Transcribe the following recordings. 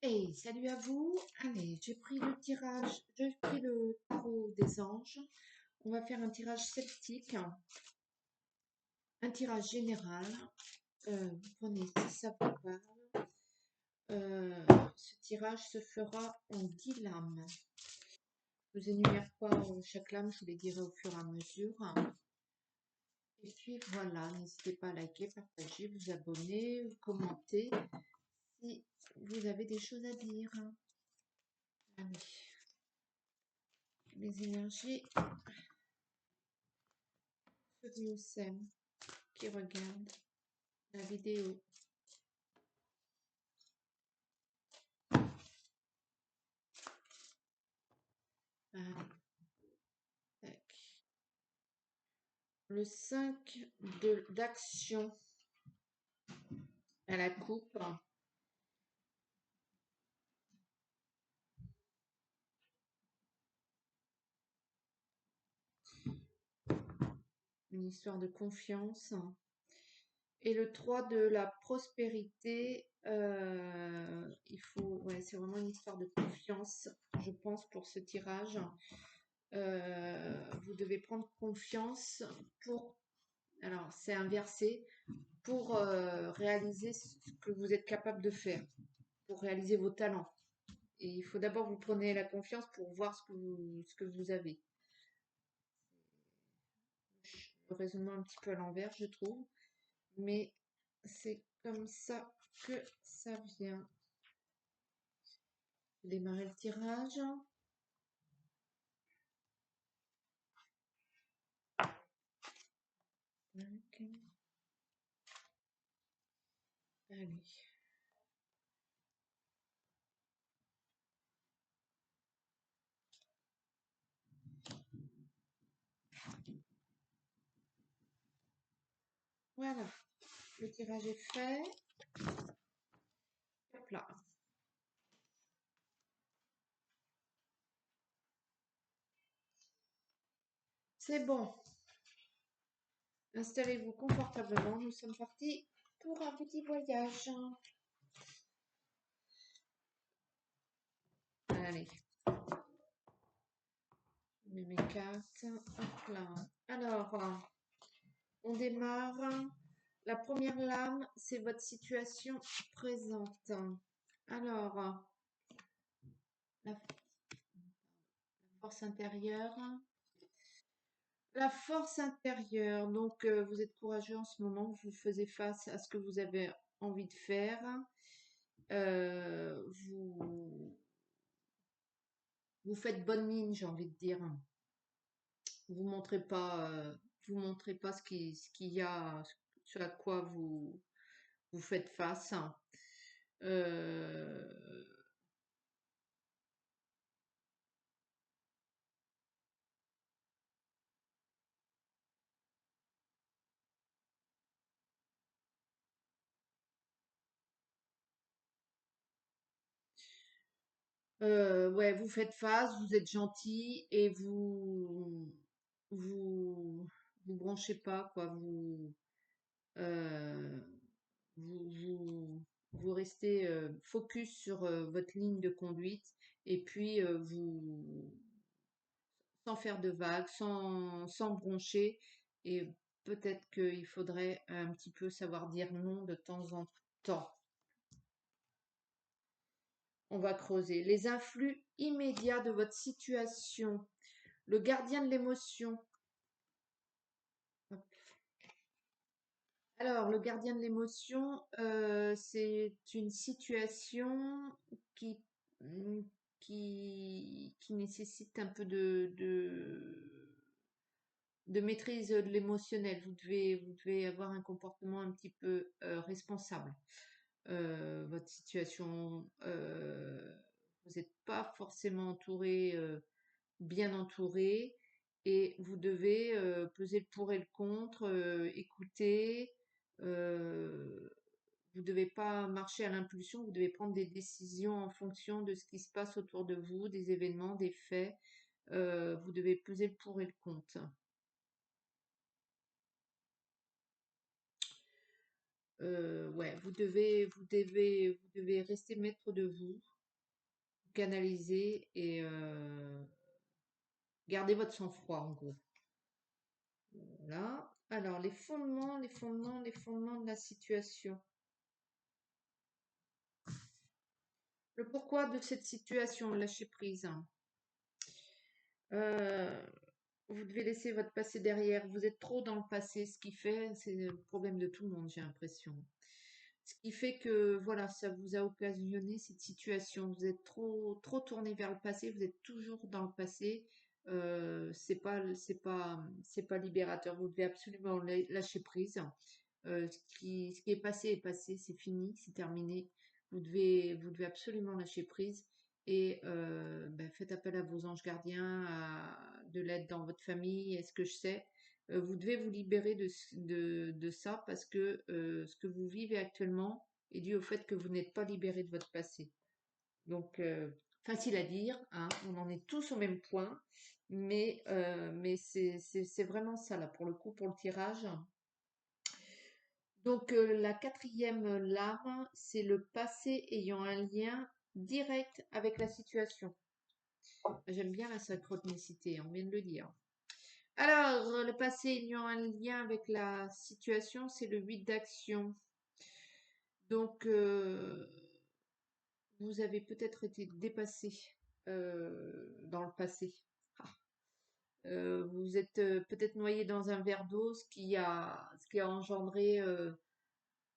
Hey, salut à vous. Allez, j'ai pris le tirage, j'ai pris le tarot des anges. On va faire un tirage celtique, un tirage général. Vous prenez si ça vous parle. Ce tirage se fera en 10 lames. Je vous énumère pas chaque lame, je vous les dirai au fur et à mesure. Et puis voilà, n'hésitez pas à liker, partager, vous abonner, vous commenter si vous avez des choses à dire. Allez, les énergies, ceux qui nous s'aiment, qui regardent la vidéo. Tac. Le 5 d'action à la coupe. Une histoire de confiance. Et le 3 de la prospérité. Ouais, c'est vraiment une histoire de confiance, je pense, pour ce tirage. Vous devez prendre confiance pour. Alors, c'est inversé. Pour réaliser ce que vous êtes capable de faire, pour réaliser vos talents. Et il faut d'abord vous prenez la confiance pour voir ce que vous avez. Le raisonnement un petit peu à l'envers, je trouve. Mais c'est comme ça que ça vient. Démarrer le tirage. Allez. Voilà. Le tirage est fait. Hop là. C'est bon. Installez-vous confortablement. Nous sommes partis pour un petit voyage. Allez. Je mets mes cartes. Hop là. Alors, on démarre. La première lame, c'est votre situation présente. Alors, la force intérieure. La force intérieure, donc vous êtes courageux en ce moment, vous faisiez face à ce que vous avez envie de faire. Vous, vous faites bonne mine, j'ai envie de dire. Vous montrez pas ce qu'il y a, ce à quoi vous faites face. Euh, ouais, vous faites face, vous êtes gentil et vous, vous branchez pas, quoi. Euh, vous restez focus sur votre ligne de conduite et puis vous, sans faire de vagues, sans broncher. Et peut-être qu'il faudrait un petit peu savoir dire non de temps en temps. On va creuser. Les influx immédiats de votre situation. Le gardien de l'émotion. Alors, le gardien de l'émotion, c'est une situation qui, mm, qui nécessite un peu de maîtrise de l'émotionnel. Vous devez avoir un comportement un petit peu responsable. Votre situation, vous n'êtes pas forcément entouré, bien entouré, et vous devez peser le pour et le contre, écouter. euh, vous ne devez pas marcher à l'impulsion, vous devez prendre des décisions en fonction de ce qui se passe autour de vous, des événements, des faits. Vous devez peser le pour et le contre. Ouais, vous devez rester maître de vous. canalisez et gardez votre sang-froid en gros. Voilà. Alors, les fondements, les fondements, les fondements de la situation. Le pourquoi de cette situation, lâcher prise. Euh, vous devez laisser votre passé derrière. Vous êtes trop dans le passé. Ce qui fait, c'est le problème de tout le monde, j'ai l'impression. Ce qui fait que, voilà, ça vous a occasionné cette situation. Vous êtes trop tourné vers le passé. Vous êtes toujours dans le passé. C'est pas libérateur. Vous devez absolument lâcher prise. Ce qui est passé, c'est fini, c'est terminé. Vous devez absolument lâcher prise et ben, faites appel à vos anges gardiens, à de l'aide dans votre famille, est-ce que je sais. Vous devez vous libérer de ça parce que ce que vous vivez actuellement est dû au fait que vous n'êtes pas libéré de votre passé. Donc, facile à dire, hein, on en est tous au même point, mais c'est vraiment ça, là, pour le coup, pour le tirage. Donc, la quatrième lame, c'est le passé ayant un lien direct avec la situation. J'aime bien la synchronicité, on vient de le dire. Alors, le passé ayant un lien avec la situation, c'est le 8 d'action. Donc, vous avez peut-être été dépassé dans le passé. Ah. Vous êtes peut-être noyé dans un verre d'eau, ce qui a engendré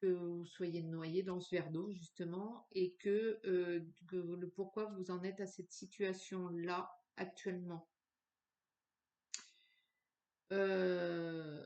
que vous soyez noyé dans ce verre d'eau, justement, et que le pourquoi vous en êtes à cette situation-là actuellement. Euh,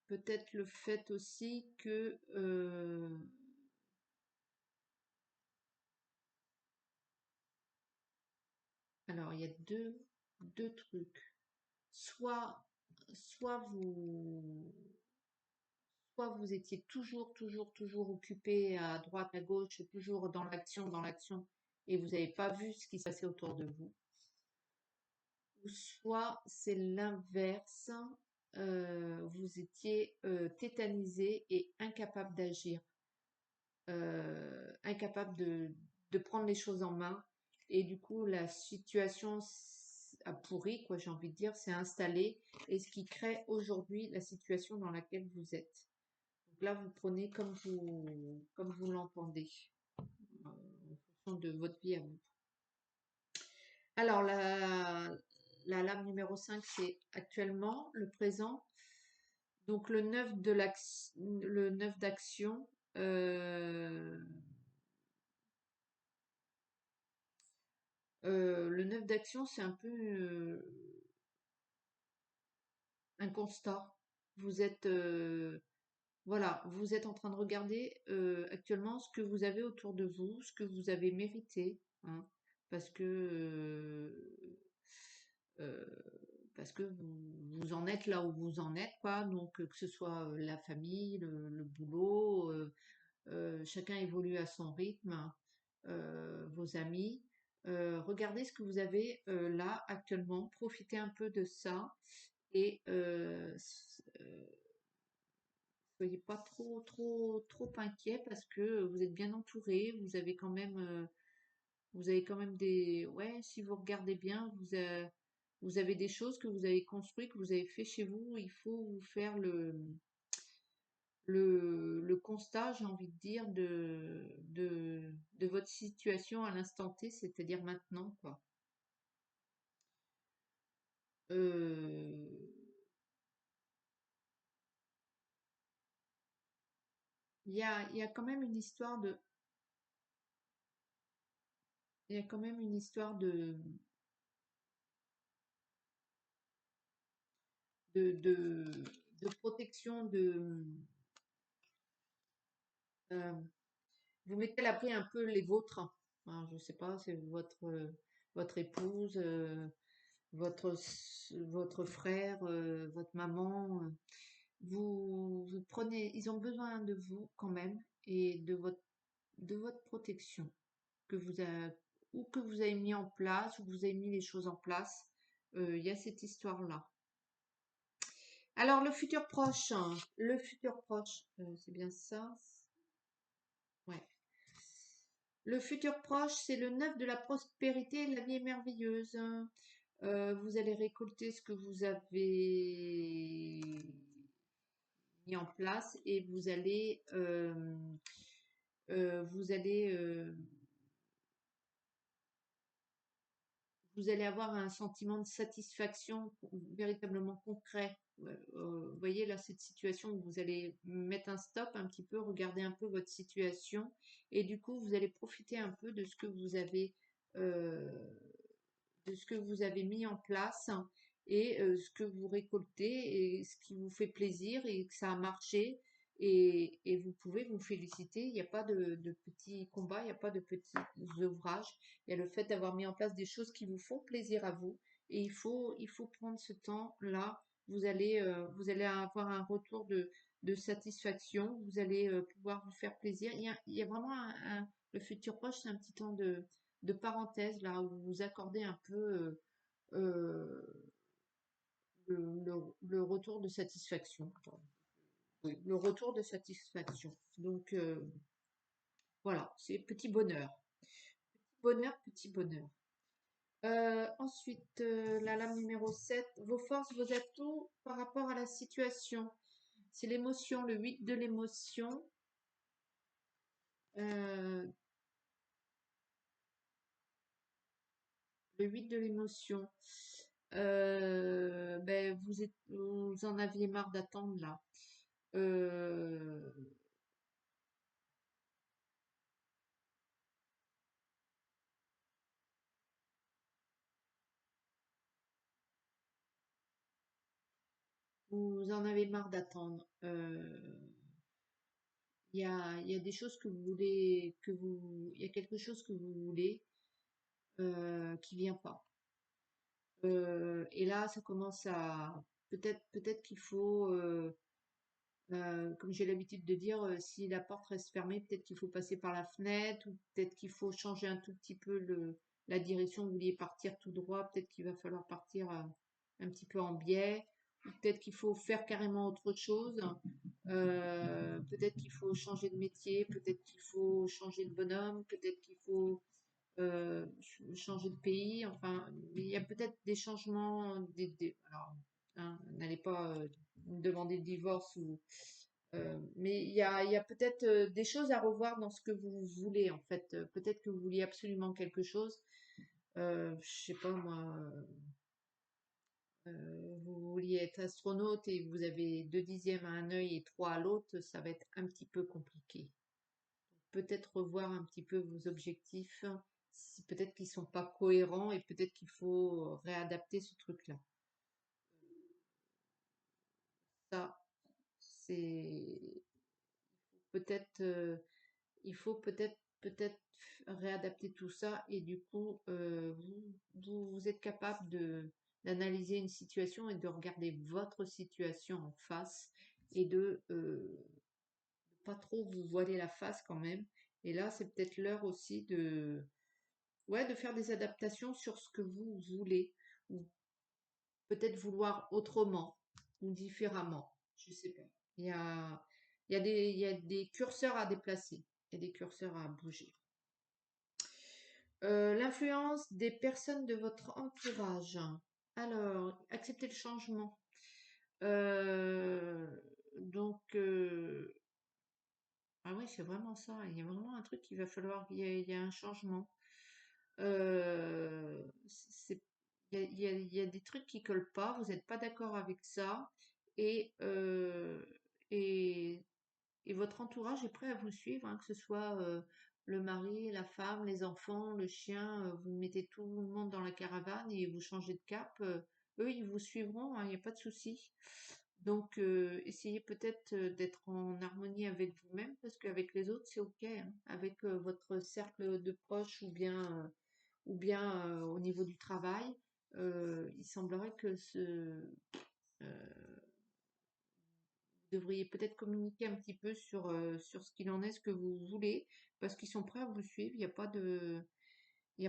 Peut-être le fait aussi que alors il y a deux trucs. Soit soit vous étiez toujours occupé à droite, à gauche, toujours dans l'action, et vous n'avez pas vu ce qui se passait autour de vous. Ou soit c'est l'inverse, vous étiez tétanisé et incapable d'agir, incapable de prendre les choses en main. Et du coup, la situation a pourri, quoi, j'ai envie de dire, s'est installée, et ce qui crée aujourd'hui la situation dans laquelle vous êtes. Donc là, vous prenez comme vous l'entendez, en fonction de votre vie à vous. Alors, la lame numéro 5, c'est actuellement, le présent. Donc, le 9 d'action, le 9 d'action, c'est un peu un constat. Vous êtes, voilà, vous êtes en train de regarder actuellement ce que vous avez autour de vous, ce que vous avez mérité, hein, parce que euh, parce que vous en êtes là où vous en êtes, quoi. Donc que ce soit la famille, le boulot, chacun évolue à son rythme, vos amis. Regardez ce que vous avez là actuellement, profitez un peu de ça et soyez pas trop inquiet parce que vous êtes bien entouré, vous avez quand même ouais, si vous regardez bien, vous avez des choses que vous avez construites, que vous avez fait chez vous. Il faut vous faire le constat, j'ai envie de dire, de votre situation à l'instant T, c'est-à-dire maintenant, quoi. Euh, il y a quand même une histoire il y a quand même une histoire de, de protection euh, vous mettez à l'abri un peu les vôtres. Hein, je sais pas, c'est votre épouse, votre frère, votre maman. Vous prenez, ils ont besoin de vous quand même et de votre protection que vous avez, ou que vous avez mis en place, ou que vous avez mis les choses en place. Il y a cette histoire-là. Alors, le futur proche, hein. Le futur proche, c'est bien ça? Ouais. Le futur proche, c'est le 9 de la prospérité, la vie est merveilleuse. Vous allez récolter ce que vous avez mis en place et vous allez vous allez avoir un sentiment de satisfaction véritablement concret. Vous voyez là cette situation où vous allez mettre un stop un petit peu, regarder un peu votre situation et du coup vous allez profiter un peu euh, de ce que vous avez mis en place et ce que vous récoltez et ce qui vous fait plaisir et que ça a marché et vous pouvez vous féliciter. Il n'y a pas de petits combats, il n'y a pas de petits ouvrages. Il y a le fait d'avoir mis en place des choses qui vous font plaisir à vous et il faut prendre ce temps-là. Vous allez avoir un retour de satisfaction. Vous allez pouvoir vous faire plaisir. Il y a vraiment le futur proche, c'est un petit temps de parenthèse là où vous accordez un peu euh, le retour de satisfaction. Oui, le retour de satisfaction. Donc voilà, c'est petit bonheur. Bonheur, petit bonheur. Ensuite, la lame numéro 7, vos forces, vos atouts par rapport à la situation. C'est l'émotion, le 8 de l'émotion. Euh, le 8 de l'émotion. Ben, vous en aviez marre d'attendre là. Euh, vous en avez marre d'attendre. Il y a des choses que vous voulez, il y a quelque chose que vous voulez qui vient pas. Et là, ça commence à, peut-être qu'il faut, comme j'ai l'habitude de dire, si la porte reste fermée, peut-être qu'il faut passer par la fenêtre, ou peut-être qu'il faut changer un tout petit peu la direction. Vous vouliez partir tout droit, peut-être qu'il va falloir partir un petit peu en biais, ou peut-être qu'il faut faire carrément autre chose. Peut-être qu'il faut changer de métier, peut-être qu'il faut changer de bonhomme, peut-être qu'il faut changer de pays. Enfin, il y a peut-être des changements. Alors, hein, n'allez pas me demander le divorce mais il y a peut-être des choses à revoir dans ce que vous voulez en fait. Peut-être que vous vouliez absolument quelque chose. Je sais pas moi. Vous vouliez être astronaute et vous avez 2/10 à un œil et trois à l'autre, ça va être un petit peu compliqué. Peut-être revoir un petit peu vos objectifs, si peut-être qu'ils sont pas cohérents et peut-être qu'il faut réadapter ce truc-là. Ça, c'est peut-être, il faut peut-être réadapter tout ça et du coup, vous êtes capable d'analyser une situation et de regarder votre situation en face et de pas trop vous voiler la face quand même. Et là, c'est peut-être l'heure aussi ouais, de faire des adaptations sur ce que vous voulez, ou peut-être vouloir autrement ou différemment. Je sais pas. Il y a, il y a des curseurs à déplacer, il y a des curseurs à bouger. L'influence des personnes de votre entourage. Alors, accepter le changement. Euh, donc, ah oui, c'est vraiment ça. Il y a vraiment un truc qu'il va falloir, il y a un changement. C'est, il y a des trucs qui collent pas, vous n'êtes pas d'accord avec ça, et, euh, et, et votre entourage est prêt à vous suivre, hein, que ce soit le mari, la femme, les enfants, le chien, vous mettez tout le monde dans la caravane et vous changez de cap, eux ils vous suivront, hein, il n'y a pas de souci. Donc essayez peut-être d'être en harmonie avec vous-même parce qu'avec les autres c'est ok, hein. Avec votre cercle de proches ou bien au niveau du travail, il semblerait que vous devriez peut-être communiquer un petit peu sur ce qu'il en est, ce que vous voulez, parce qu'ils sont prêts à vous suivre. Il n'y a pas de, il n'y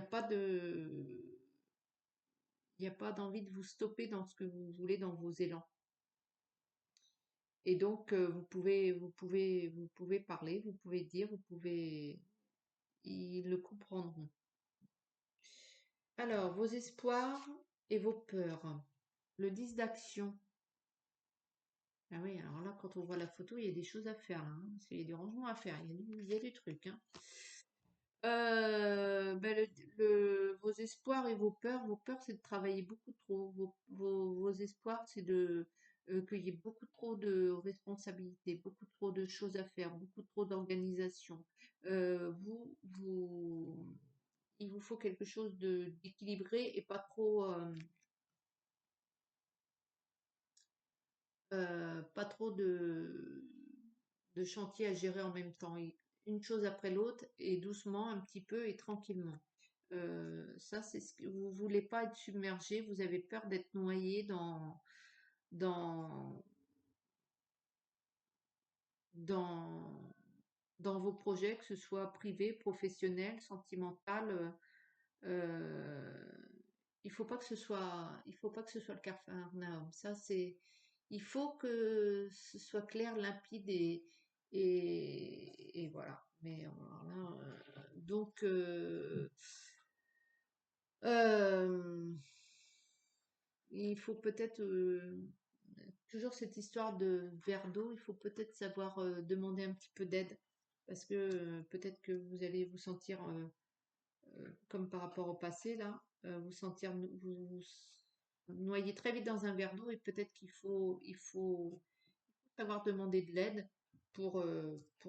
a pas d'envie de vous stopper dans ce que vous voulez, dans vos élans. Et donc, vous pouvez parler, vous pouvez dire, ils le comprendront. Alors, vos espoirs et vos peurs. Le 10 d'action. Ah oui, alors là, quand on voit la photo, il y a des choses à faire, là, hein, parce qu'il y a du rangement à faire, il y a du truc, hein. Ben, vos espoirs et vos peurs, c'est de travailler beaucoup trop. Vos espoirs, c'est de qu'il y ait beaucoup trop de responsabilités, beaucoup trop de choses à faire, beaucoup trop d'organisation. Il vous faut quelque chose de d'équilibré et pas trop de chantier à gérer en même temps. Une chose après l'autre et doucement, un petit peu et tranquillement. Ça, c'est ce que vous voulez pas être submergé, vous avez peur d'être noyé dans, dans, dans vos projets, que ce soit privé, professionnel, sentimental. Euh, il faut pas que ce soit le Capharnaüm. Il faut que ce soit clair, limpide et voilà. Mais alors là, donc, euh, il faut peut-être toujours cette histoire de verre d'eau. Il faut peut-être savoir demander un petit peu d'aide parce que peut-être que vous allez vous sentir comme par rapport au passé, là, vous sentir vous noyer très vite dans un verre d'eau et peut-être il faut savoir demander de l'aide pour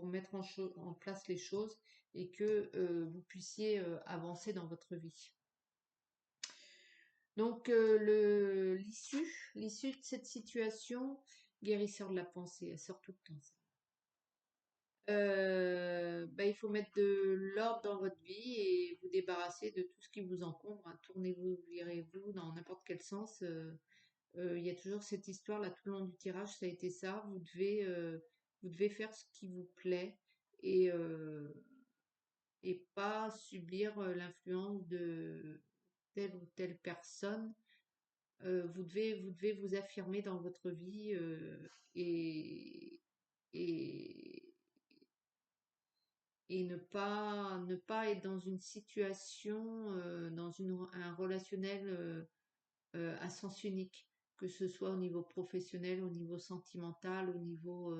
mettre en place les choses et que vous puissiez avancer dans votre vie. Donc l'issue de cette situation, guérisseur de la pensée, elle sort tout le temps. Bah, il faut mettre de l'ordre dans votre vie et vous débarrasser de tout ce qui vous encombre, hein. Tournez-vous, virez-vous dans n'importe quel sens. Il y a toujours cette histoire là tout le long du tirage, ça a été ça. Vous devez faire ce qui vous plaît et, euh, et pas subir l'influence de telle ou telle personne. Vous devez vous affirmer dans votre vie et, et, et ne pas être dans une situation, un relationnel à sens unique, que ce soit au niveau professionnel, au niveau sentimental, au niveau...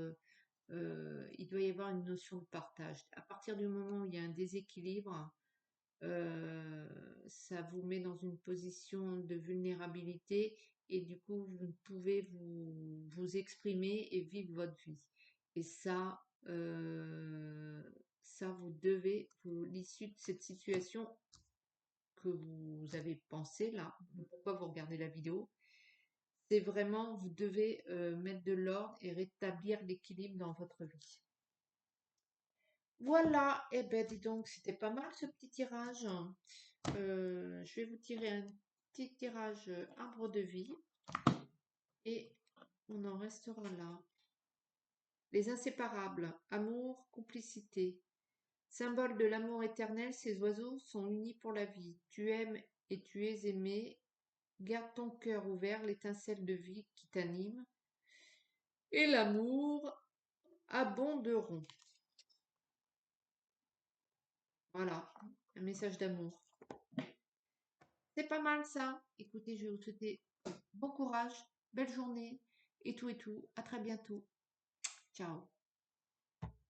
il doit y avoir une notion de partage. À partir du moment où il y a un déséquilibre, ça vous met dans une position de vulnérabilité et du coup, vous ne pouvez vous exprimer et vivre votre vie. Et ça l'issue de cette situation que vous avez pensé là, pourquoi vous regardez la vidéo, c'est vraiment, vous devez mettre de l'ordre et rétablir l'équilibre dans votre vie. Voilà, et ben dis donc, c'était pas mal ce petit tirage. Je vais vous tirer un petit tirage arbre de vie et on en restera là. Les inséparables, amour, complicité. Symbole de l'amour éternel, ces oiseaux sont unis pour la vie. Tu aimes et tu es aimé. Garde ton cœur ouvert, l'étincelle de vie qui t'anime. Et l'amour abonderont. Voilà, un message d'amour. C'est pas mal ça. Écoutez, je vais vous souhaiter bon courage, belle journée et tout et tout. À très bientôt. Ciao.